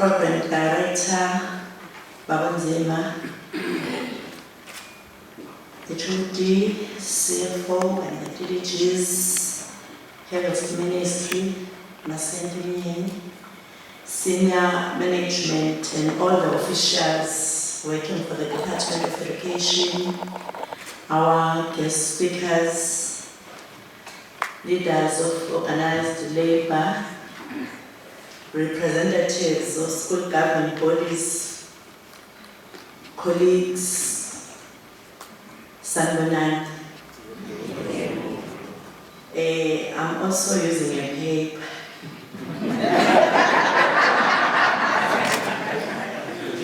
Program Director, Babonzima, the 2D, CFO, and the DDG's Head of Ministry, Masendini, Senior Management, and all the officials working for the Department of Education, our guest speakers, leaders of organized labor, representatives of school government bodies, colleagues, Sanbonani. I'm also using a paper.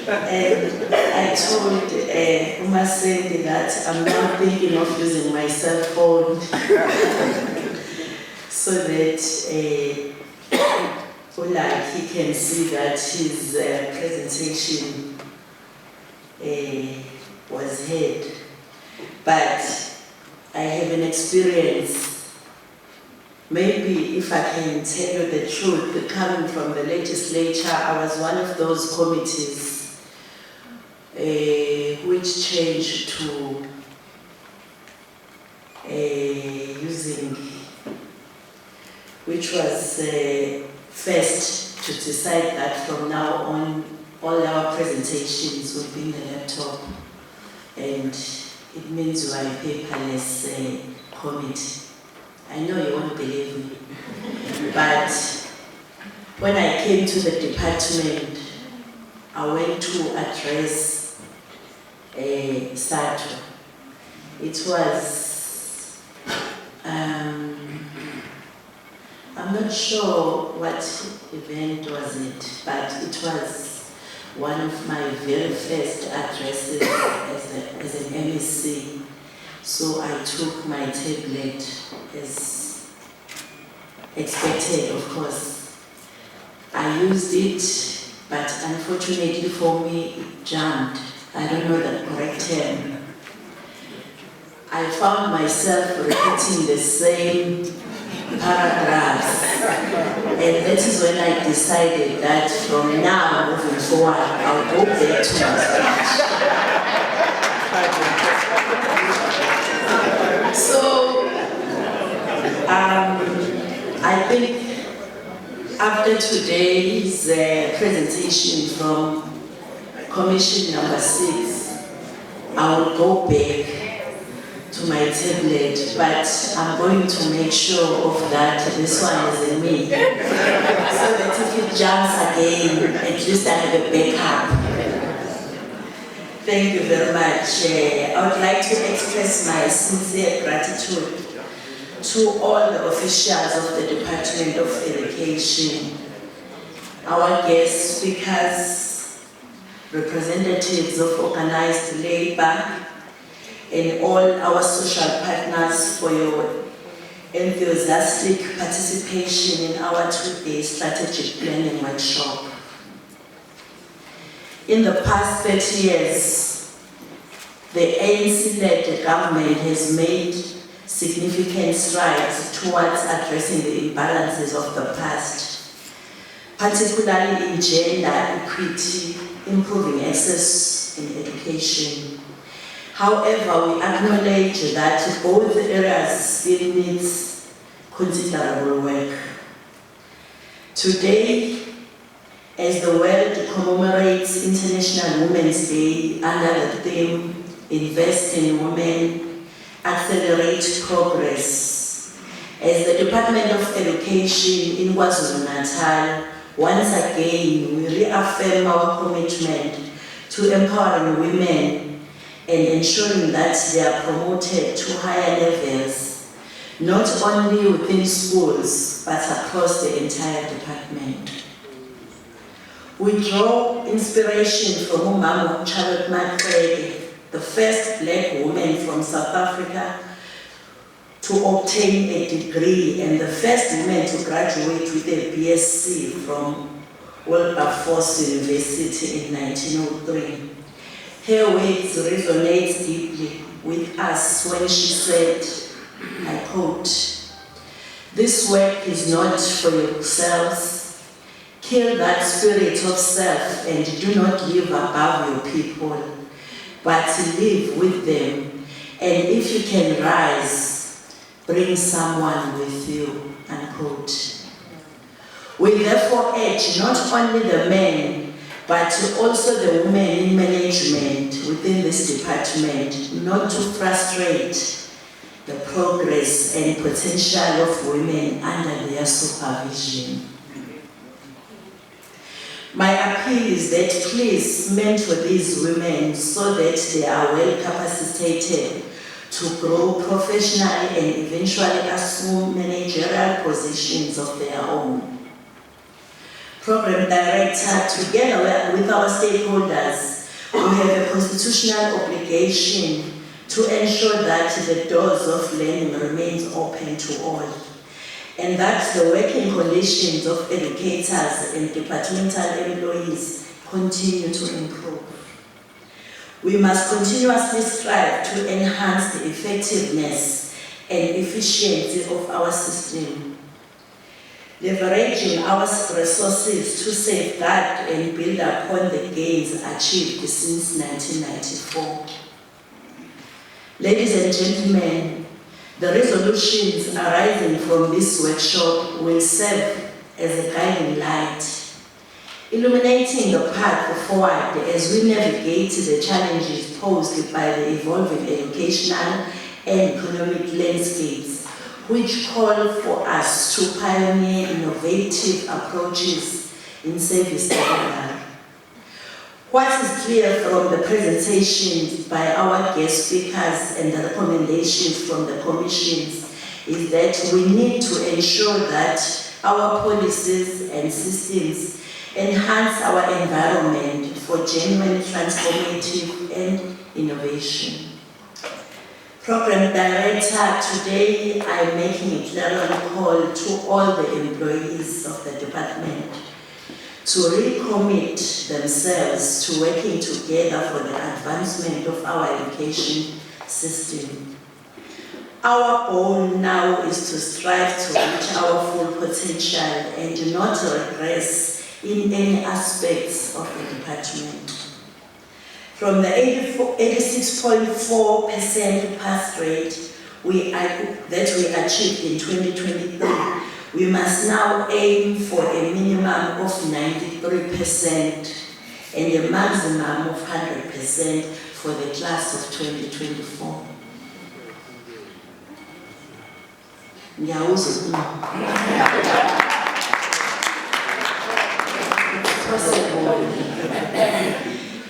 And I told Umasendi that I'm now thinking of using my cell phone so that like he can see that his presentation was heard. But I have an experience, maybe if I can tell you the truth, coming from the legislature, I was one of those committees which changed to which was first to decide that from now on all our presentations will be in the laptop, and it means you are a paperless committee. I know you won't believe me, but when I came to the department, I went to address SATO. It was, I'm not sure what event was it, but it was one of my very first addresses as an MEC. So I took my tablet as expected, of course. I used it, but unfortunately for me, it jammed. I don't know the correct term. I found myself repeating the same paragraphs, and that is when I decided that from now moving forward, I'll go back to my speech. So, I think after today's presentation from Commission number 6, I will go back to my tablet, but I'm going to make sure of that this one is in me, so that if it jumps again, at least I have a backup. Thank you very much. I would like to express my sincere gratitude to all the officials of the Department of Education, our guest speakers, representatives of organized labor, and all our social partners for your enthusiastic participation in our 2-day strategic planning workshop. In the past 30 years, the ANC-led government has made significant strides towards addressing the imbalances of the past, particularly in gender equity, improving access in education. However, we acknowledge that both areas still need considerable work. Today, as the world commemorates International Women's Day under the theme Invest in Women, Accelerate Progress, as the Department of Education in KwaZulu-Natal, once again we reaffirm our commitment to empowering women and ensuring that they are promoted to higher levels, not only within schools, but across the entire department. We draw inspiration from Umama Charlotte Maxwell, the first black woman from South Africa to obtain a degree and the first woman to graduate with a BSc from Wilberforce University in 1903. Her words resonate deeply with us when she said, I quote, "This work is not for yourselves. Kill that spirit of self and do not live above your people, but live with them. And if you can rise, bring someone with you, unquote. We therefore urge not only the men, but also the women in management within this department not to frustrate the progress and potential of women under their supervision. My appeal is that please mentor these women so that they are well capacitated to grow professionally and eventually assume managerial positions of their own. Program Director, together with our stakeholders, we have a constitutional obligation to ensure that the doors of learning remain open to all, and that the working conditions of educators and departmental employees continue to improve. We must continuously strive to enhance the effectiveness and efficiency of our system, leveraging our resources to safeguard and build upon the gains achieved since 1994. Ladies and gentlemen, the resolutions arising from this workshop will serve as a guiding light, illuminating the path forward as we navigate the challenges posed by the evolving educational and economic landscapes, which call for us to pioneer innovative approaches in service delivery. What is clear from the presentations by our guest speakers and the recommendations from the commissions is that we need to ensure that our policies and systems enhance our environment for genuine transformative and innovation. Program Director, today I'm making a clarion call to all the employees of the department to really commit themselves to working together for the advancement of our education system. Our goal now is to strive to reach our full potential and not regress in any aspects of the department. From the 86.4% pass rate that we achieved in 2023, we must now aim for a minimum of 93% and a maximum of 100% for the class of 2024.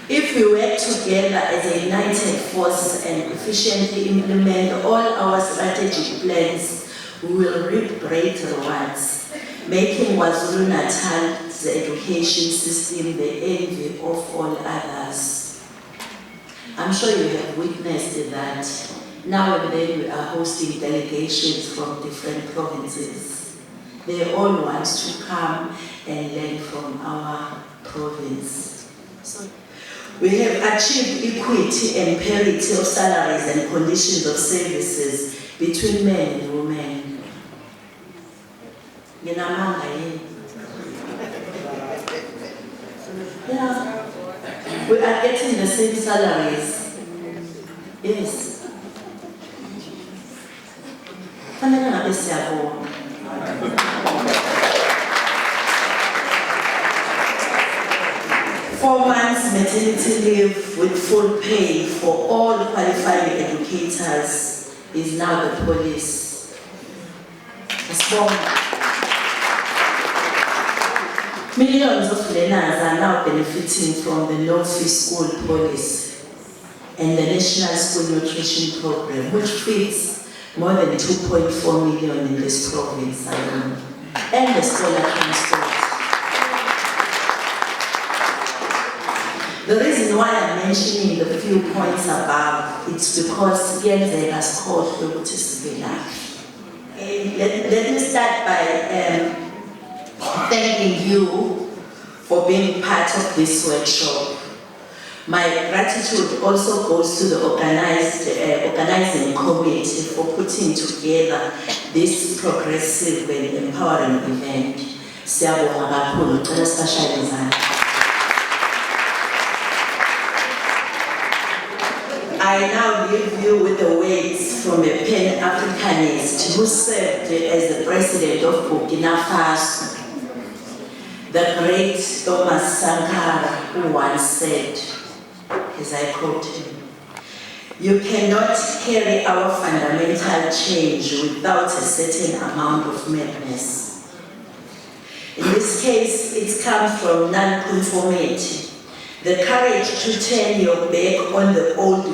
If we work together as a united force and efficiently implement all our strategic plans, we will reap great rewards, making KwaZulu-Natal's education system the envy of all others. I'm sure you have witnessed that now and then we are hosting delegations from different provinces. They all want to come and learn from our province. So we have achieved equity and parity of salaries and conditions of services between men and women. Yeah. We are getting the same salaries. Yes. 4 months maternity leave with full pay for all qualifying educators is now the policy. Millions of learners are now benefiting from the no-fee school policy and the National School Nutrition Program, which feeds more than 2.4 million in this province alone, and the scholar transport. The reason why I'm mentioning the few points above, it's because Yenze has called the Let me start by thanking you for being part of this workshop. My gratitude also goes to the organizing committee for putting together this progressive and empowering event. Siyabonga kakhulu, ngicela sibashayele izandla. I now leave you with the words from a Pan-Africanist who served as the president of Burkina Faso, the great Thomas Sankara, who once said, as I quote him, "You cannot carry our fundamental change without a certain amount of madness." In this case, it comes from non-conformity. The courage to turn your back on the old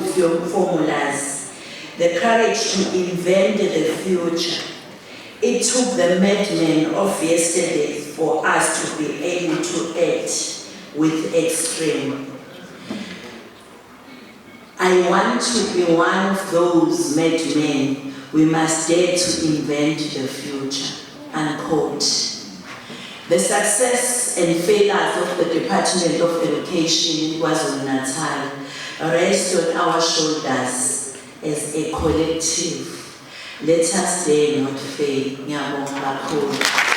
formulas, the courage to invent the future. It took the madmen of yesterday for us to be able to act with extreme. I want to be one of those madmen. We must dare to invent the future, unquote. The success and failures of the Department of Education in KwaZulu-Natal rest on our shoulders as a collective. Let us dare not fail. Ngiyabonga kakhulu.